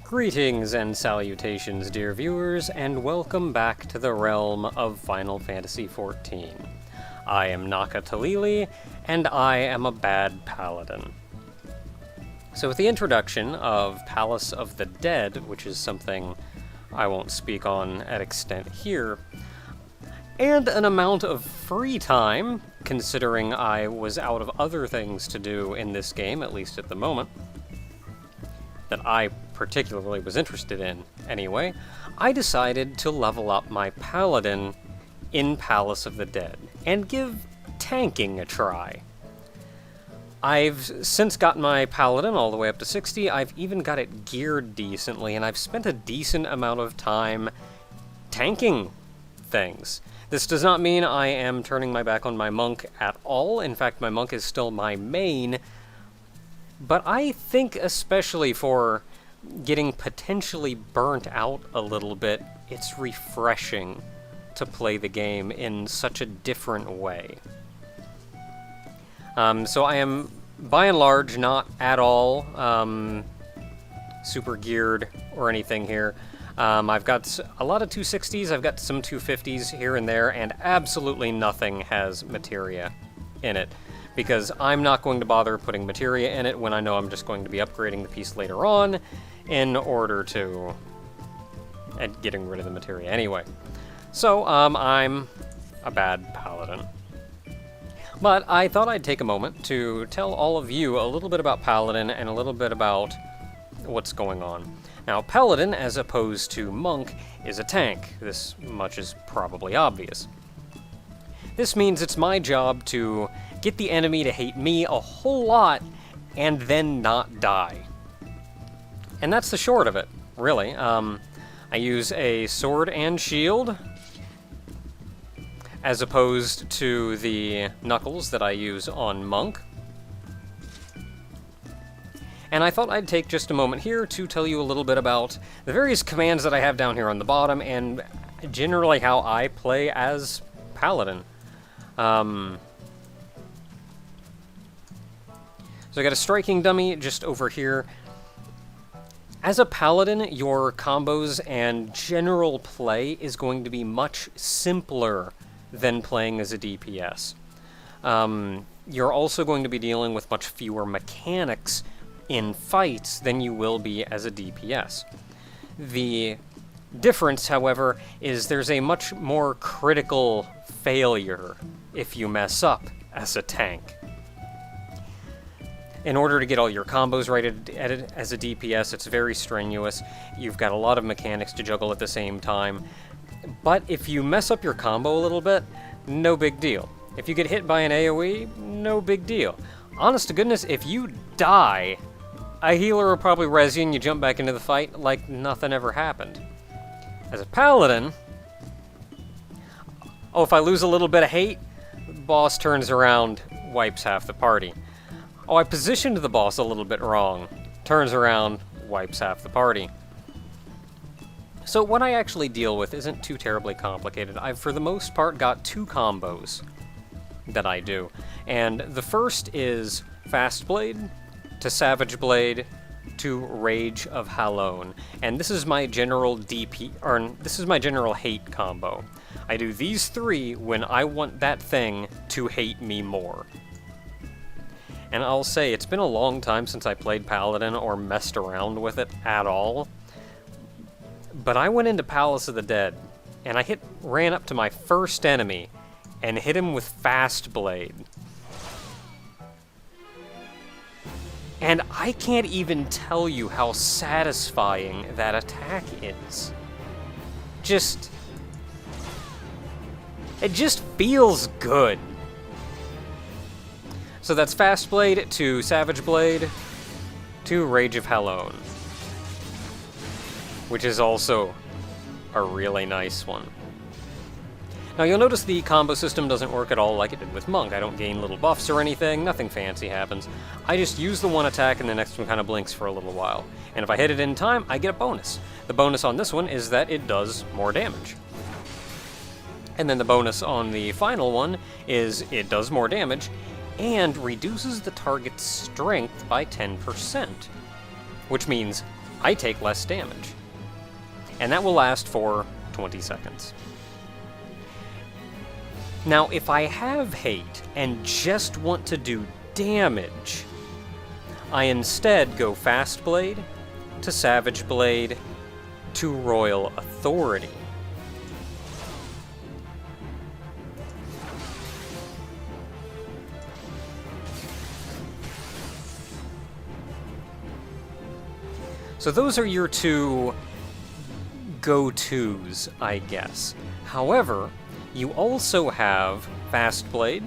Greetings and salutations, dear viewers, and welcome back to the realm of Final Fantasy XIV. I am Naka Talili, and I am a bad paladin. So with the introduction of Palace of the Dead, which is something I won't speak on at extent here, and an amount of free time, considering I was out of other things to do in this game, at least at the moment, that I particularly was interested in anyway, I decided to level up my Paladin in Palace of the Dead, and give tanking a try. I've since gotten my Paladin all the way up to 60, I've even got it geared decently, and I've spent a decent amount of time tanking things. This does not mean I am turning my back on my monk at all. In fact, my monk is still my main, but I think especially for getting potentially burnt out a little bit, it's refreshing to play the game in such a different way. So I am, by and large, not at all super geared or anything here. I've got a lot of 260s, I've got some 250s here and there, and absolutely nothing has materia in it, because I'm not going to bother putting materia in it when I know I'm just going to be upgrading the piece later on in order to... and getting rid of the materia anyway. So, I'm a bad paladin. But I thought I'd take a moment to tell all of you a little bit about Paladin and a little bit about what's going on. Now, Paladin, as opposed to Monk, is a tank. This much is probably obvious. This means it's my job to get the enemy to hate me a whole lot and then not die. And that's the short of it, really. I use a sword and shield, as opposed to the knuckles that I use on Monk. And I thought I'd take just a moment here to tell you a little bit about the various commands that I have down here on the bottom, and generally how I play as Paladin. So I got a striking dummy just over here. As a Paladin, your combos and general play is going to be much simpler than playing as a DPS. You're also going to be dealing with much fewer mechanics in fights than you will be as a DPS. The difference, however, is there's a much more critical failure if you mess up as a tank. In order to get all your combos right as a DPS, it's very strenuous. You've got a lot of mechanics to juggle at the same time. But if you mess up your combo a little bit, no big deal. If you get hit by an AoE, no big deal. Honest to goodness, if you die, a healer will probably res you and you jump back into the fight like nothing ever happened. As a Paladin, if I lose a little bit of hate, the boss turns around, wipes half the party. I positioned the boss a little bit wrong. Turns around, wipes half the party. So what I actually deal with isn't too terribly complicated. I've, for the most part, got two combos that I do. And the first is Fast Blade to Savage Blade to Rage of Halone. And this is my general this is my general hate combo. I do these three when I want that thing to hate me more. And I'll say, it's been a long time since I played Paladin or messed around with it at all. But I went into Palace of the Dead, and I ran up to my first enemy, and hit him with Fast Blade. And I can't even tell you how satisfying that attack is. It just feels good. So that's Fast Blade to Savage Blade to Rage of Halone, which is also a really nice one. Now you'll notice the combo system doesn't work at all like it did with Monk. I don't gain little buffs or anything, nothing fancy happens. I just use the one attack and the next one kind of blinks for a little while. And if I hit it in time, I get a bonus. The bonus on this one is that it does more damage. And then the bonus on the final one is it does more damage, and reduces the target's strength by 10%, which means I take less damage. And that will last for 20 seconds. Now, if I have hate and just want to do damage, I instead go Fast Blade to Savage Blade to Royal Authority. So those are your two go-tos, I guess. However, you also have Fast Blade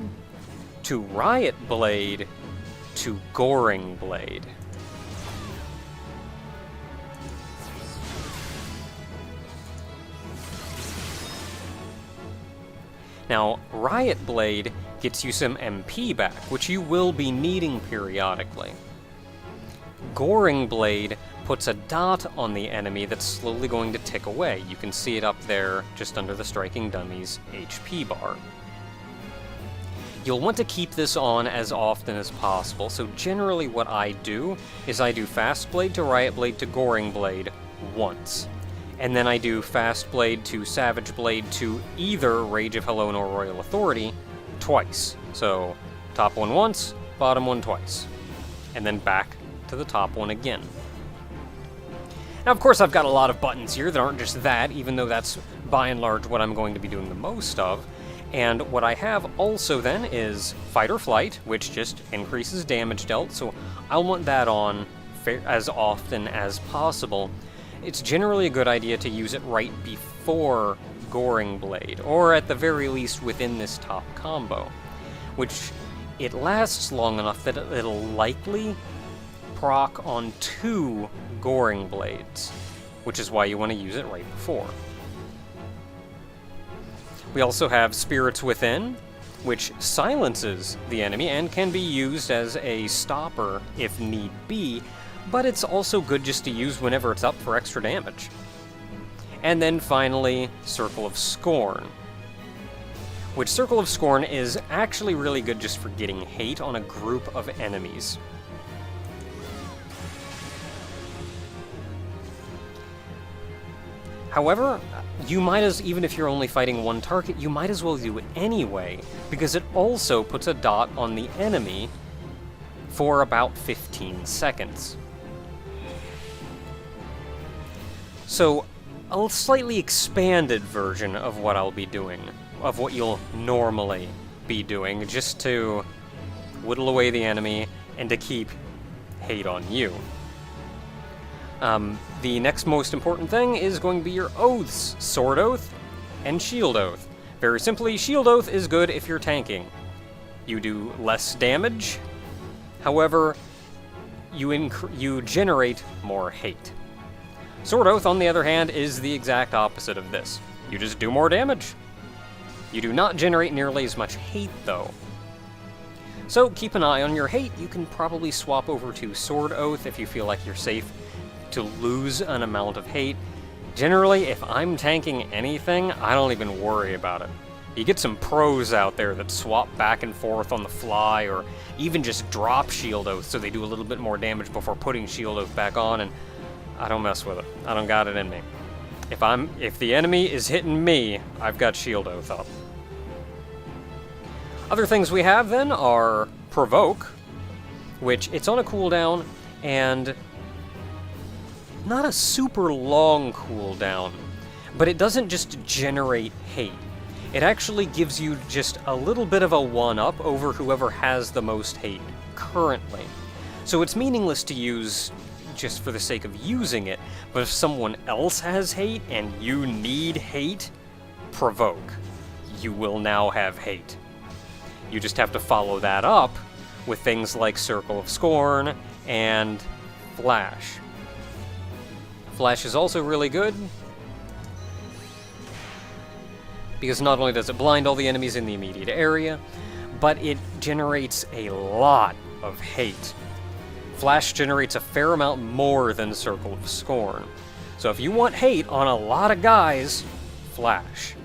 to Riot Blade to Goring Blade. Now, Riot Blade gets you some MP back, which you will be needing periodically. Goring Blade puts a dot on the enemy that's slowly going to tick away. You can see it up there just under the Striking Dummy's HP bar. You'll want to keep this on as often as possible, so generally what I do is I do Fast Blade to Riot Blade to Goring Blade once. And then I do Fast Blade to Savage Blade to either Rage of Helon or Royal Authority twice. So, top one once, bottom one twice. And then back to the top one again. Now, of course, I've got a lot of buttons here that aren't just that, even though that's by and large what I'm going to be doing the most of. And what I have also then is Fight or Flight, which just increases damage dealt, so I'll want that on as often as possible. It's generally a good idea to use it right before Goring Blade, or at the very least within this top combo, which it lasts long enough that it'll likely proc on 2 Goring Blades, which is why you want to use it right before. We also have Spirits Within, which silences the enemy and can be used as a stopper if need be, but it's also good just to use whenever it's up for extra damage. And then finally, Circle of Scorn, which Circle of Scorn is actually really good just for getting hate on a group of enemies. However, you might even if you're only fighting one target, you might as well do it anyway, because it also puts a dot on the enemy for about 15 seconds. So, a slightly expanded version of what I'll be doing, of what you'll normally be doing, just to whittle away the enemy and to keep hate on you. The next most important thing is going to be your oaths, Sword Oath and Shield Oath. Very simply, Shield Oath is good if you're tanking. You do less damage, however, you generate more hate. Sword Oath, on the other hand, is the exact opposite of this. You just do more damage. You do not generate nearly as much hate, though. So keep an eye on your hate. You can probably swap over to Sword Oath if you feel like you're safe to lose an amount of hate. Generally, if I'm tanking anything, I don't even worry about it. You get some pros out there that swap back and forth on the fly, or even just drop Shield Oath so they do a little bit more damage before putting Shield Oath back on, and I don't mess with it. I don't got it in me. If the enemy is hitting me, I've got Shield Oath up. Other things we have then are Provoke, which it's on a cooldown, and not a super long cooldown, but it doesn't just generate hate. It actually gives you just a little bit of a one-up over whoever has the most hate currently. So it's meaningless to use just for the sake of using it, but if someone else has hate and you need hate, Provoke. You will now have hate. You just have to follow that up with things like Circle of Scorn and Flash. Flash is also really good, because not only does it blind all the enemies in the immediate area, but it generates a lot of hate. Flash generates a fair amount more than Circle of Scorn. So if you want hate on a lot of guys, Flash.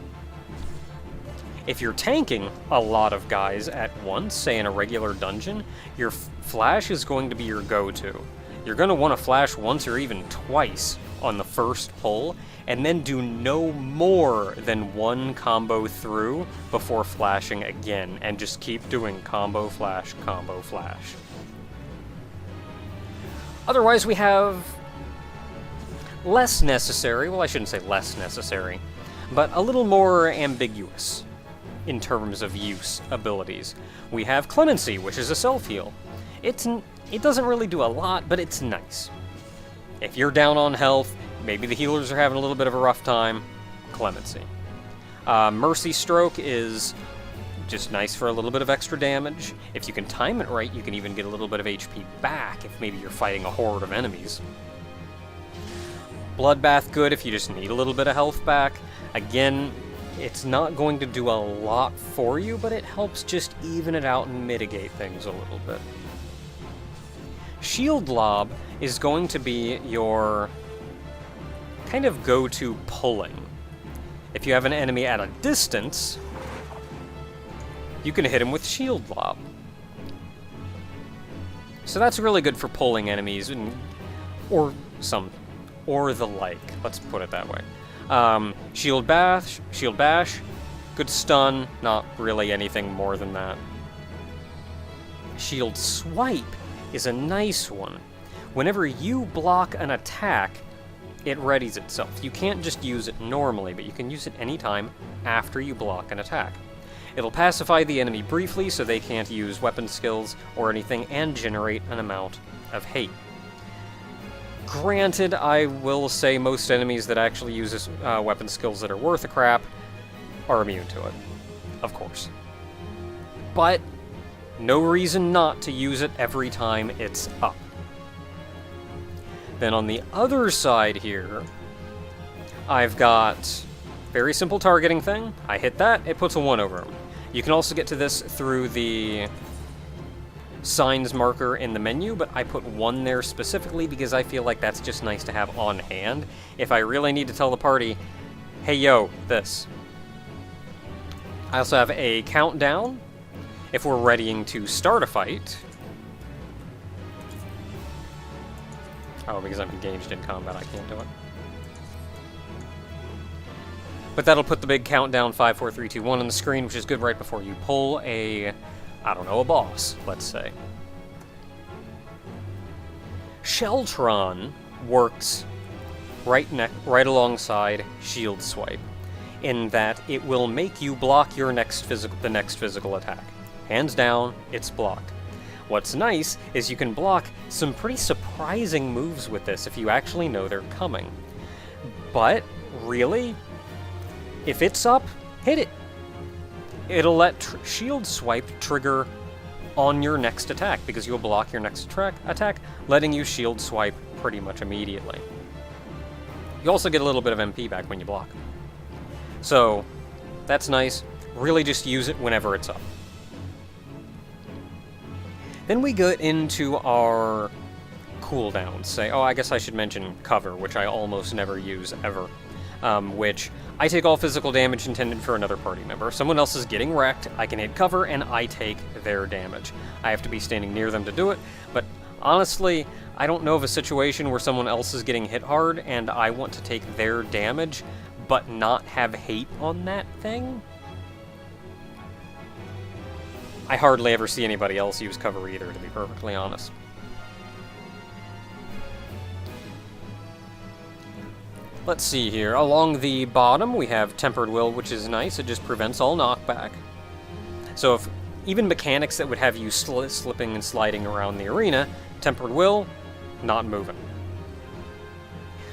If you're tanking a lot of guys at once, say in a regular dungeon, your Flash is going to be your go-to. you're going to want to flash once or even twice on the first pull, and then do no more than one combo through before flashing again, and just keep doing combo flash, combo flash. Otherwise, we have less necessary, well, I shouldn't say less necessary, but a little more ambiguous in terms of use abilities. We have Clemency, which is a self-heal. It doesn't really do a lot, but it's nice. If you're down on health, maybe the healers are having a little bit of a rough time, Clemency. Mercy Stroke is just nice for a little bit of extra damage. If you can time it right, you can even get a little bit of HP back if maybe you're fighting a horde of enemies. Bloodbath, good if you just need a little bit of health back. Again, it's not going to do a lot for you, but it helps just even it out and mitigate things a little bit. Shield Lob is going to be your kind of go-to pulling. If you have an enemy at a distance, you can hit him with Shield Lob. So that's really good for pulling enemies, or the like, let's put it that way. Shield Bash, good stun, not really anything more than that. Shield Swipe is a nice one. Whenever you block an attack, it readies itself. You can't just use it normally, but you can use it anytime after you block an attack. It'll pacify the enemy briefly so they can't use weapon skills or anything, and generate an amount of hate. Granted, I will say most enemies that actually use weapon skills that are worth a crap are immune to it, of course. But no reason not to use it every time it's up. Then on the other side here, I've got very simple targeting thing. I hit that, it puts a 1 over him. You can also get to this through the signs marker in the menu, but I put 1 there specifically because I feel like that's just nice to have on hand if I really need to tell the party, hey yo, this. I also have a countdown if we're readying to start a fight. Oh, because I'm engaged in combat, I can't do it. But that'll put the big countdown 5, 4, 3, 2, 1 on the screen, which is good right before you pull a boss, let's say. Sheltron works right alongside Shield Swipe, in that it will make you block the next physical attack. Hands down, it's blocked. What's nice is you can block some pretty surprising moves with this if you actually know they're coming. But, really, if it's up, hit it. It'll let Shield Swipe trigger on your next attack, because you'll block your next attack, letting you Shield Swipe pretty much immediately. You also get a little bit of MP back when you block. So, that's nice. Really just use it whenever it's up. Then we get into our cooldowns. Say, oh, I guess I should mention cover, which I almost never use ever. Which I take all physical damage intended for another party member. If someone else is getting wrecked, I can hit cover and I take their damage. I have to be standing near them to do it, but honestly, I don't know of a situation where someone else is getting hit hard and I want to take their damage, but not have hate on that thing. I hardly ever see anybody else use cover either, to be perfectly honest. Let's see here. Along the bottom, we have Tempered Will, which is nice. It just prevents all knockback. So if even mechanics that would have you slipping and sliding around the arena, Tempered Will, not moving.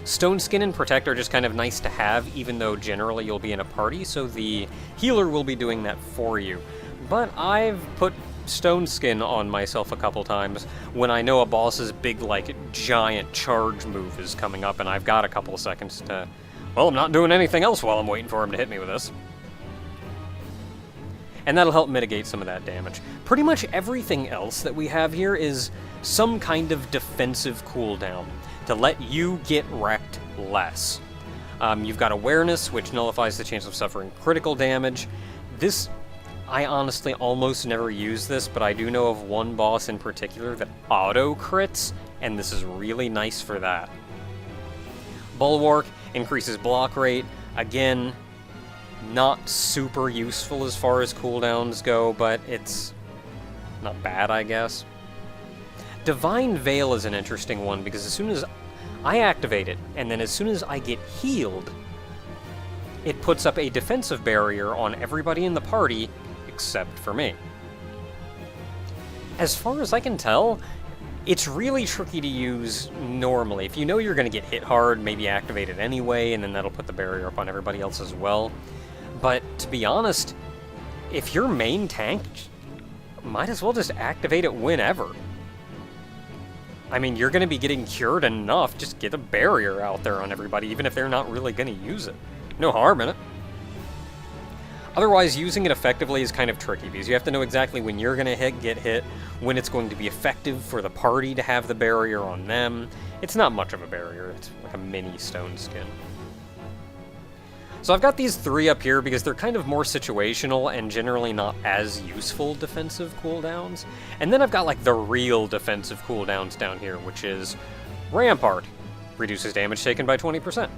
Stone Skin and Protect are just kind of nice to have, even though generally you'll be in a party, so the healer will be doing that for you. But I've put Stone Skin on myself a couple times when I know a boss's big, giant charge move is coming up and I've got a couple of seconds to... Well, I'm not doing anything else while I'm waiting for him to hit me with this. And that'll help mitigate some of that damage. Pretty much everything else that we have here is some kind of defensive cooldown to let you get wrecked less. You've got Awareness, which nullifies the chance of suffering critical damage. I honestly almost never use this, but I do know of one boss in particular that auto-crits and this is really nice for that. Bulwark increases block rate. Again, not super useful as far as cooldowns go, but it's not bad, I guess. Divine Veil is an interesting one, because as soon as I activate it, and then as soon as I get healed, it puts up a defensive barrier on everybody in the party, except for me. As far as I can tell, it's really tricky to use normally. If you know you're going to get hit hard, maybe activate it anyway, and then that'll put the barrier up on everybody else as well. But to be honest, if you're main tank, might as well just activate it whenever. I mean, you're going to be getting cured enough, just get a barrier out there on everybody, even if they're not really going to use it. No harm in it. Otherwise, using it effectively is kind of tricky, because you have to know exactly when you're going to get hit, when it's going to be effective for the party to have the barrier on them. It's not much of a barrier, it's like a mini stone skin. So I've got these three up here because they're kind of more situational and generally not as useful defensive cooldowns. And then I've got like the real defensive cooldowns down here, which is Rampart, reduces damage taken by 20%.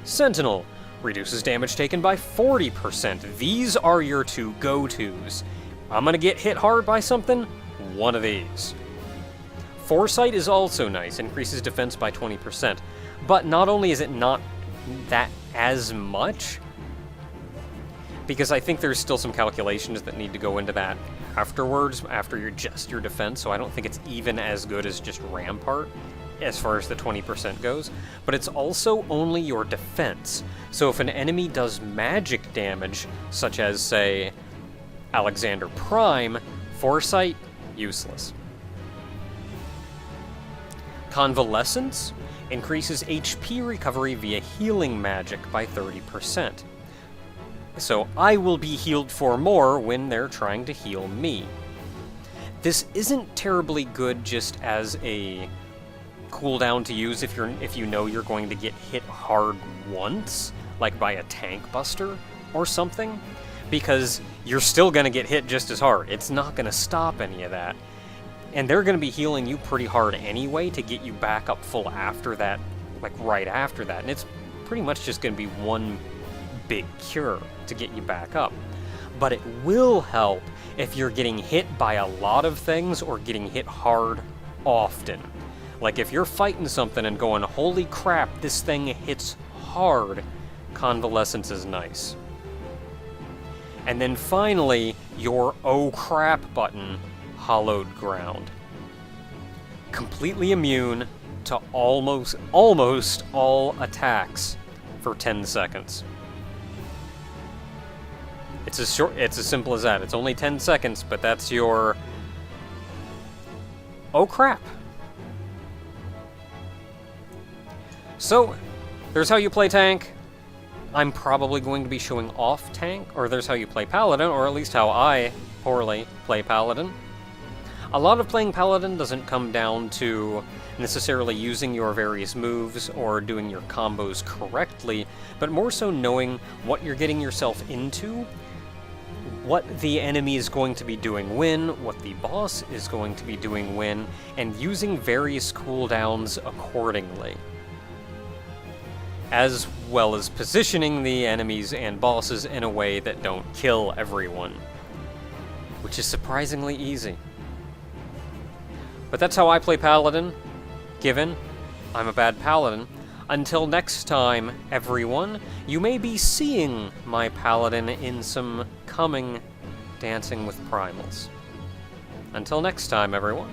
Sentinel, reduces damage taken by 40%. These are your two go-tos. I'm gonna get hit hard by something, one of these. Foresight is also nice, increases defense by 20%. But not only is it not that as much, because I think there's still some calculations that need to go into that afterwards, after your defense, so I don't think it's even as good as just Rampart as far as the 20% goes, but it's also only your defense. So if an enemy does magic damage, such as, say, Alexander Prime, Foresight, useless. Convalescence increases HP recovery via healing magic by 30%. So I will be healed for more when they're trying to heal me. This isn't terribly good just as a cooldown to use if you know you're going to get hit hard once, like by a tank buster or something, because you're still going to get hit just as hard. It's not going to stop any of that. And they're going to be healing you pretty hard anyway to get you back up full after that, like right after that. And it's pretty much just going to be one big cure to get you back up. But it will help if you're getting hit by a lot of things or getting hit hard often. Like if you're fighting something and going, holy crap, this thing hits hard, Convalescence is nice. And then finally, your oh crap button, Hallowed Ground. Completely immune to almost all attacks for 10 seconds. It's as simple as that. It's only 10 seconds, but that's your oh crap. So, there's how you play tank. I'm probably going to be showing off tank, or there's how you play Paladin, or at least how I poorly play Paladin. A lot of playing Paladin doesn't come down to necessarily using your various moves or doing your combos correctly, but more so knowing what you're getting yourself into, what the enemy is going to be doing when, what the boss is going to be doing when, and using various cooldowns accordingly. As well as positioning the enemies and bosses in a way that don't kill everyone, which is surprisingly easy. But that's how I play Paladin, given I'm a bad Paladin. Until next time, everyone, you may be seeing my Paladin in some coming Dancing with Primals. Until next time, everyone.